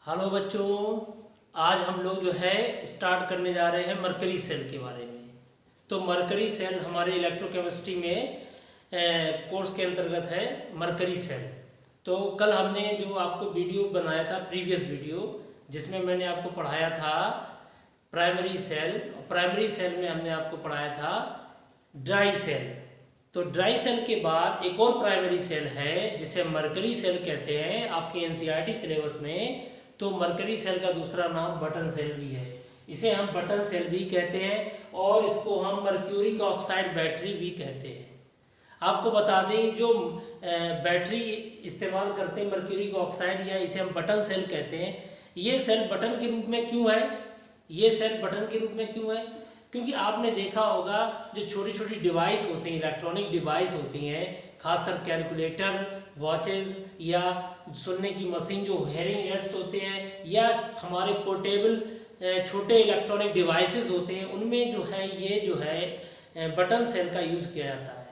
Hello बच्चों, आज हम लोग जो है स्टार्ट करने जा रहे हैं मरकरी सेल के बारे में। तो मरकरी सेल हमारे इलेक्ट्रोकेमिस्ट्री में कोर्स के अंतर्गत है मरकरी सेल। तो कल हमने जो आपको वीडियो बनाया था, प्रीवियस वीडियो, जिसमें मैंने आपको पढ़ाया था प्राइमरी सेल, प्राइमरी सेल में हमने आपको पढ़ाया था ड्राई सेल। तो ड्राई सेल के बाद एक और प्राइमरी सेल है जिसे मरकरी सेल कहते हैं आपके एनसीईआरटी सिलेबस में। तो मरकरी सेल का दूसरा नाम बटन सेल भी है, इसे हम बटन सेल भी कहते हैं और इसको हम मर्क्यूरिक ऑक्साइड बैटरी भी कहते हैं। आपको बता दें जो बैटरी इस्तेमाल करते हैं मर्क्यूरिक ऑक्साइड, या इसे हम बटन सेल कहते हैं, ये सेल बटन के रूप में क्यों है? ये सेल बटन के रूप में क्यों है? क्योंकि आपने देखा होगा जो छोटी छोटी डिवाइस होती हैं, इलेक्ट्रॉनिक डिवाइस होती हैं, खासकर कैलकुलेटर, वॉचेस या सुनने की मशीन जो हेयरिंग एड्स होते हैं, या हमारे पोर्टेबल छोटे इलेक्ट्रॉनिक डिवाइसेस होते हैं, उनमें जो है ये जो है बटन सेल का यूज़ किया जाता है।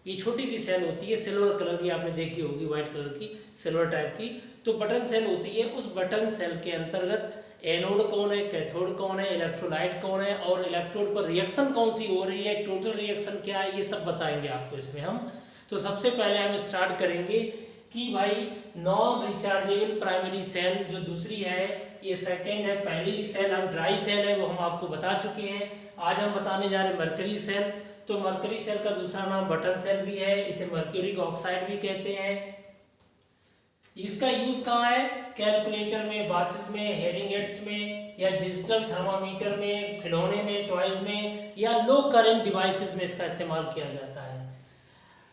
ये छोटी सी सेल होती है, सिल्वर कलर की, आपने देखी होगी, वाइट कलर की, सिल्वर टाइप की। तो बटन सेल होती है। उस बटन सेल के अंतर्गत एनोड कौन है, कैथोड कौन है, इलेक्ट्रोलाइट कौन है और इलेक्ट्रोड पर रिएक्शन कौन सी हो रही है, टोटल रिएक्शन क्या है, ये सब बताएंगे आपको इसमें हम। तो सबसे पहले हम स्टार्ट करेंगे कि भाई नॉन रिचार्जेबल प्राइमरी सेल जो दूसरी है, ये सेकेंड है। पहली सेल हम ड्राई सेल है वो हम आपको बता चुके हैं। आज हम बताने जा रहे हैं मरकरी सेल। तो मरकरी सेल का दूसरा नाम बटन सेल भी है, इसे मर्क्यूरिक ऑक्साइड भी कहते हैं। इसका यूज कहाँ है? कैलकुलेटर में, वॉचेस में, हेयरिंग एड्स में, या डिजिटल थर्मामीटर में, खिलौने में, टॉयज में, या लो करंट डिवाइसेस में इसका इस्तेमाल किया जाता है।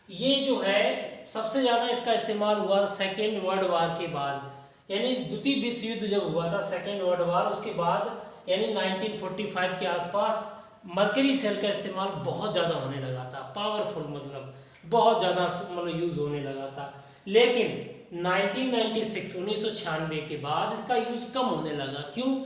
ये जो है सबसे ज़्यादा इसका इस्तेमाल हुआ सेकेंड वर्ल्ड वार के बाद, यानी द्वितीय विश्व युद्ध जब हुआ था, सेकेंड वर्ल्ड वार, उसके बाद यानी 1945 के आसपास मरकरी सेल का इस्तेमाल बहुत ज़्यादा होने लगा था। पावरफुल मतलब बहुत ज़्यादा मतलब यूज़ होने लगा था। लेकिन 1996 के बाद इसका यूज़ कम होने लगा। क्यों?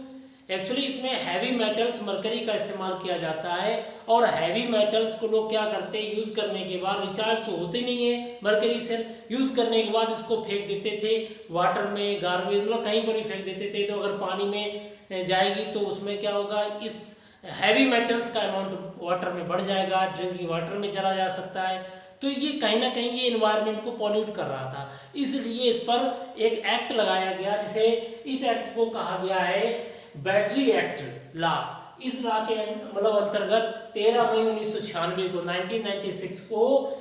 एक्चुअली इसमें हैवी मेटल्स मरकरी का इस्तेमाल किया जाता है, और हैवी मेटल्स को लोग क्या करते हैं, यूज़ करने के बाद रिचार्ज तो होते नहीं है मरकरी सेल, यूज़ करने के बाद इसको फेंक देते थे वाटर में, गार्बेज, मतलब कहीं पर भी फेंक देते थे। तो अगर पानी में जाएगी तो उसमें क्या होगा, इस हैवी मेटल्स का अमाउंट वाटर में बढ़ जाएगा, ड्रिंकिंग वाटर में चला जा सकता है। तो ये कहीं ना कहीं ये इन्वायरमेंट को पॉल्यूट कर रहा था, इसलिए इस पर एक एक्ट लगाया गया, जिसे इस एक्ट को कहा गया है बैटरी एक्ट लॉ। इस लॉ के मतलब अंतर्गत 13 मई 1996 को 1996 को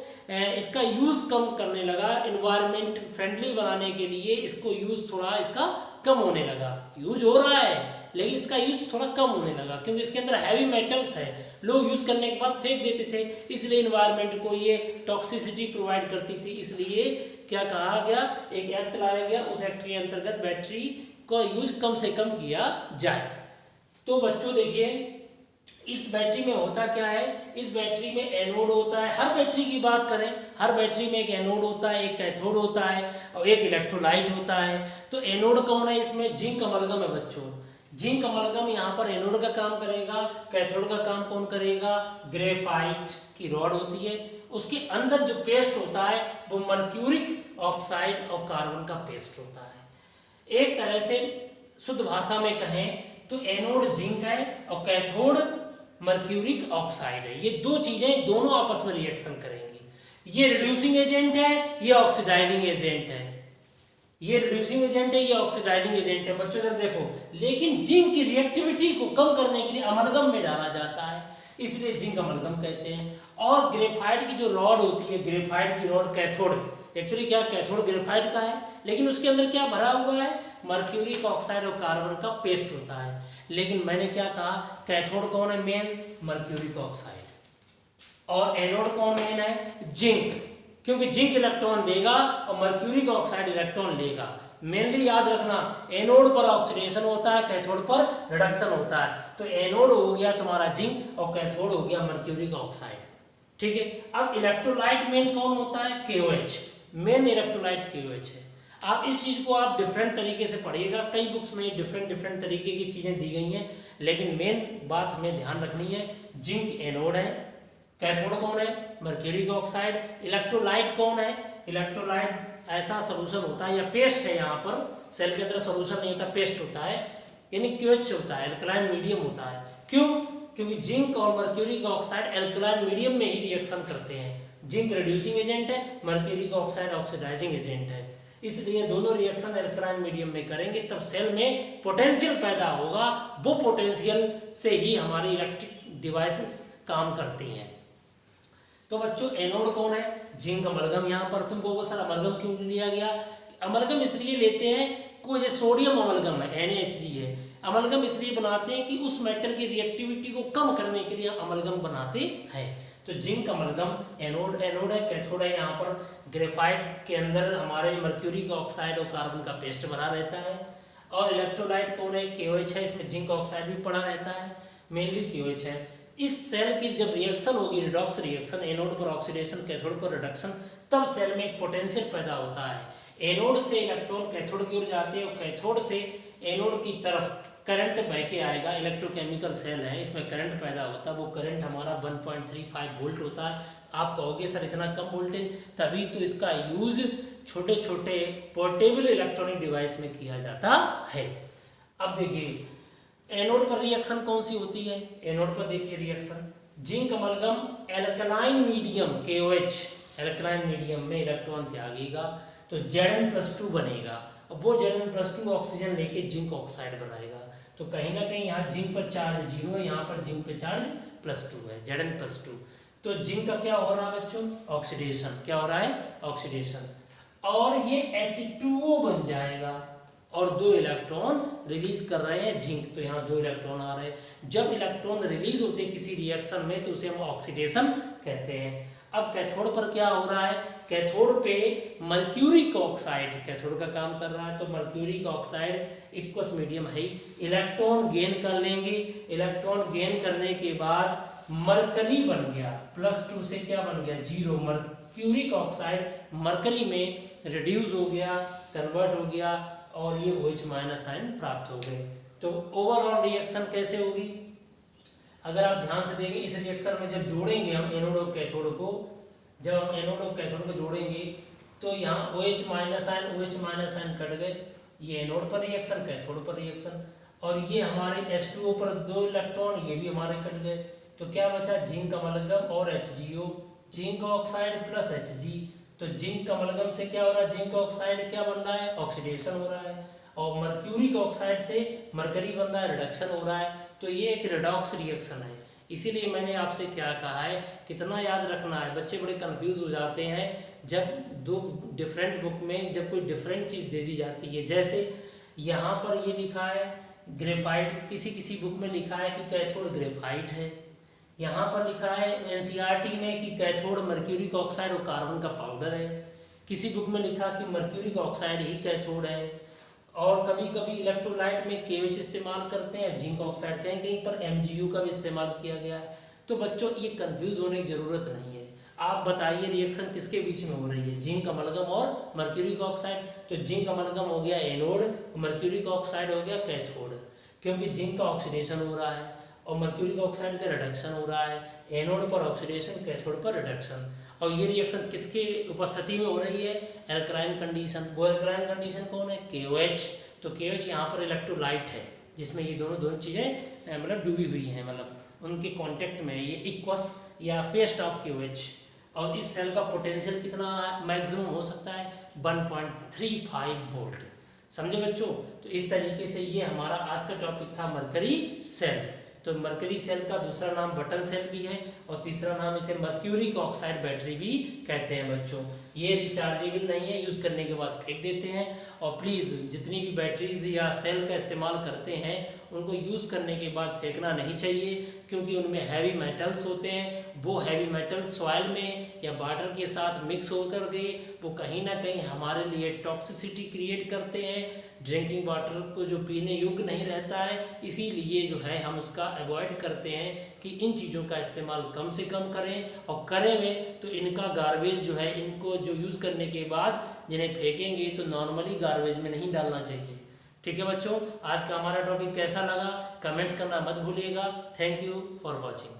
इसका यूज़ कम करने लगा। इन्वायरमेंट फ्रेंडली बनाने के लिए इसको यूज़ थोड़ा इसका कम होने लगा। यूज हो रहा है लेकिन इसका यूज थोड़ा कम होने लगा, क्योंकि इसके अंदर हैवी मेटल्स है, लोग यूज करने के बाद फेंक देते थे, इसलिए इन्वायरमेंट को ये टॉक्सिसिटी प्रोवाइड करती थी। इसलिए क्या कहा गया, एक एक्ट लाया गया, उस एक्ट के अंतर्गत बैटरी का यूज कम से कम किया जाए। तो बच्चों देखिए, इस बैटरी में होता क्या है, इस बैटरी में एनोड होता है। हर बैटरी की बात करें, हर बैटरी में एक एनोड होता है, एक कैथोड होता है और एक इलेक्ट्रोलाइट होता है। तो एनोड कौन है इसमें? जिंक अमलगम है बच्चों। जिंक अमलगम यहाँ पर एनोड का काम करेगा, कैथोड का काम कौन करेगा? ग्रेफाइट की रॉड होती है, उसके अंदर जो पेस्ट होता है वो मर्क्यूरिक ऑक्साइड और कार्बन का पेस्ट होता है। एक तरह से शुद्ध भाषा में कहें तो एनोड जिंक है और कैथोड मर्क्यूरिक ऑक्साइड है। ये दो चीजें दोनों आपस में रिएक्शन करेंगी। ये रिड्यूसिंग एजेंट है, ये ऑक्सीडाइजिंग एजेंट है। ये रिड्यूसिंग एजेंट है, ये ऑक्सीडाइजिंग एजेंट है बच्चों, जरा देखो। लेकिन जिंक की रिएक्टिविटी को कम करने के लिए अमलगम में डाला जाता है, इसलिए जिंक अमलगम कहते हैं। और ग्रेफाइट की जो रॉड होती है, ग्रेफाइट की रॉड कैथोड, एक्चुअली क्या कैथोड ग्रेफाइट का है, लेकिन उसके अंदर क्या भरा हुआ है? मर्क्यूरिक ऑक्साइड और कार्बन का पेस्ट होता है। लेकिन मैंने क्या कहा, कैथोड कौन है मेन? Mercuric oxide. और एनोड कौन मेन है? जिंक, क्योंकि जिंक इलेक्ट्रॉन देगा और मर्क्यूरिक ऑक्साइड इलेक्ट्रॉन लेगा। मेनली याद रखना, एनोड पर ऑक्सीडेशन होता है, कैथोड पर रिडक्शन होता है। तो एनोड हो गया तुम्हारा जिंक और कैथोड हो गया मर्क्यूरिक ऑक्साइड, ठीक है। अब इलेक्ट्रोलाइट मेन कौन होता है? KOH, मेन इलेक्ट्रोलाइट KOH है। आप इस चीज को आप डिफरेंट तरीके से पढ़िएगा, कई बुक्स में डिफरेंट तरीके की चीजें दी गई हैं, लेकिन मेन बात हमें ध्यान रखनी है, जिंक एनोड है, कैथोड कौन है? Mercuric oxide. इलेक्ट्रोलाइट कौन है? इलेक्ट्रोलाइट ऐसा सोल्यूशन होता है, या पेस्ट है, यहाँ पर सेल के अंदर सोल्यूशन नहीं होता, पेस्ट होता है, यानी क्यूएच होता है, एल्कलाइन मीडियम होता है। क्यों? क्योंकि जिंक और मर्क्यूरी का ऑक्साइड एल्कलाइन मीडियम में ही रिएक्शन करते हैं। जिंक रिड्यूसिंग एजेंट है, मर्क्यूरी का ऑक्साइड ऑक्सीडाइजिंग एजेंट है, इसलिए दोनों रिएक्शन एल्कलाइन मीडियम में करेंगे तब सेल में पोटेंशियल पैदा होगा। वो पोटेंशियल से ही हमारी इलेक्ट्रिक डिवाइसेस काम करती हैं। तो बच्चों एनोड कौन है? Zinc amalgam. यहाँ पर तुमको वो सर अमलगम क्यों लिया गया? अमलगम इसलिए लेते हैं, कोई जैसे सोडियम अमलगम है, NaHG है, अमलगम इसलिए बनाते हैं कि उस मेटल की रिएक्टिविटी को कम करने के लिए अमलगम बनाते हैं। तो जिंक अमलगम एनोड है, कैथोड है। यहाँ पर ग्रेफाइट के अंदर हमारे मर्क्यूरी का ऑक्साइड और कार्बन का पेस्ट भरा रहता है। और इलेक्ट्रोलाइट कौन है? KOH है, इसमें जिंक ऑक्साइड भी पड़ा रहता है, मेनली KOH है। इस सेल की जब रिएक्शन होगी, रिडॉक्स रिएक्शन, एनोड पर ऑक्सीडेशन, कैथोड पर रिडक्शन, तब सेल में एक पोटेंशियल पैदा होता है। एनोड से इलेक्ट्रॉन कैथोड की ओर जाते हैं और कैथोड से एनोड की तरफ करंट बह के आएगा। इलेक्ट्रोकेमिकल सेल है, इसमें करंट पैदा होता है। वो करंट हमारा 1.35 वोल्ट होता है। आप कहोगे सर इतना कम वोल्टेज, तभी तो इसका यूज छोटे छोटे पोर्टेबल इलेक्ट्रॉनिक डिवाइस में किया जाता है। अब देखिए एनोड पर रिएक्शन कौन सी होती है? एनोड पर देखिए reaction zinc amalgam alkaline medium KOH, alkaline medium में इलेक्ट्रॉन त्यागेगा तो Zn+2 बनेगा। अब वो Zn+2 ऑक्सीजन लेके जिंक ऑक्साइड बनाएगा। तो कहीं ना कहीं यहाँ जिंक पर चार्ज 0 है, यहाँ पर जिंक पे चार्ज +2 है, Zn+2। तो जिंक का क्या हो रहा है बच्चों? ऑक्सीडेशन। क्या हो रहा है? ऑक्सीडेशन। और ये H2O बन जाएगा और 2 इलेक्ट्रॉन रिलीज कर रहे हैं जिंक, तो यहाँ 2 इलेक्ट्रॉन आ रहे हैं। जब इलेक्ट्रॉन रिलीज होते हैं किसी रिएक्शन में तो उसे हम ऑक्सीडेशन कहते हैं। अब कैथोड पर क्या हो रहा है? कैथोड पे मर्क्यूरिक ऑक्साइड कैथोड का काम कर रहा है, तो मर्क्यूरिक ऑक्साइड इक्वस मीडियम है, इलेक्ट्रॉन गेन कर लेंगे। इलेक्ट्रॉन गेन करने के बाद मरकरी बन गया, +2 से क्या बन गया? 0। मर्क्यूरिक ऑक्साइड मरकरी में रिड्यूस हो गया, कन्वर्ट हो गया और ये OH- आयन प्राप्त हो गए। तो ओवरऑल रिएक्शन कैसे होगी? अगर आप ध्यान से देखें इस रिएक्शन में जब जोड़ेंगे हम एनोड और कैथोड को, जब हम एनोड और कैथोड को जोड़ेंगे तो यहाँ OH- आयन कट गए। ये एनोड पर रिएक्शन, कैथोड पर रिएक्शन, और ये हमारे H2O पर 2 इलेक्ट्रॉन, ये भी हमारे कट गए। तो क्या बचा? जिंक अमलगम और HgO, zinc oxide plus Hg। तो जिंक अमलगम से क्या हो रहा है? जिंक ऑक्साइड क्या बन रहा है? ऑक्सीडेशन हो रहा है। और मर्क्यूरिक ऑक्साइड से मरकरी बन रहा है, रिडक्शन हो रहा है। तो ये एक रिडॉक्स रिएक्शन है। इसीलिए मैंने आपसे क्या कहा है, कितना याद रखना है। बच्चे बड़े कंफ्यूज हो जाते हैं जब 2 डिफरेंट बुक में जब कोई डिफरेंट चीज़ दे दी जाती है। जैसे यहाँ पर ये लिखा है ग्रेफाइट, किसी बुक में लिखा है कि कैथोड ग्रेफाइट है, यहाँ पर लिखा है NCERT में कि कैथोड मर्क्यूरिक ऑक्साइड और कार्बन का पाउडर है, किसी बुक में लिखा कि मर्क्यूरिक ऑक्साइड ही कैथोड है। और कभी कभी इलेक्ट्रोलाइट में KOH इस्तेमाल करते हैं, जिंक ऑक्साइड, कहीं कहीं पर MgU का भी इस्तेमाल किया गया है। तो बच्चों ये कंफ्यूज होने की ज़रूरत नहीं है। आप बताइए रिएक्शन किसके बीच में हो रही है? जिंक अमलगम और मर्क्यूरिक ऑक्साइड। तो जिंक अमलगम हो गया एनोड, मर्क्यूरिक ऑक्साइड हो गया कैथोड, क्योंकि जिंक का ऑक्सीडेशन हो रहा है और मर्क्यूरिक ऑक्साइड का रिडक्शन हो रहा है। एनोड पर ऑक्सीडेशन, कैथोड पर रिडक्शन। और ये रिएक्शन किसके उपस्थिति में हो रही है? Alkaline condition. वो एल्कलाइन कंडीशन कौन है? KOH। तो KOH यहाँ पर इलेक्ट्रोलाइट है जिसमें ये दोनों चीज़ें मतलब डूबी हुई हैं, मतलब उनके कांटेक्ट में ये इक्वस या पेस्ट ऑफ KOH। और इस सेल का पोटेंशियल कितना मैक्सिमम हो सकता है? 1.35 वोल्ट। समझे बच्चों? तो इस तरीके से ये हमारा आज का टॉपिक था मरकरी सेल। तो मरकरी सेल का दूसरा नाम बटन सेल भी है और तीसरा नाम इसे मर्क्यूरिक ऑक्साइड बैटरी भी कहते हैं बच्चों। ये रिचार्जेबल नहीं है, यूज़ करने के बाद फेंक देते हैं। और प्लीज़ जितनी भी बैटरीज या सेल का इस्तेमाल करते हैं उनको यूज़ करने के बाद फेंकना नहीं चाहिए, क्योंकि उनमें हैवी मेटल्स होते हैं। वो हैवी मेटल सॉइल में या वाटर के साथ मिक्स होकर के वो कहीं ना कहीं हमारे लिए टॉक्सिसिटी क्रिएट करते हैं। ड्रिंकिंग वाटर को जो पीने योग्य नहीं रहता है, इसीलिए जो है हम उसका अवॉइड करते हैं कि इन चीज़ों का इस्तेमाल कम से कम करें। और करें में तो इनका गार्बेज जो है, इनको जो यूज़ करने के बाद जिन्हें फेंकेंगे तो नॉर्मली गार्बेज में नहीं डालना चाहिए। ठीक है बच्चों, आज का हमारा टॉपिक कैसा लगा कमेंट्स करना मत भूलिएगा। Thank you for watching.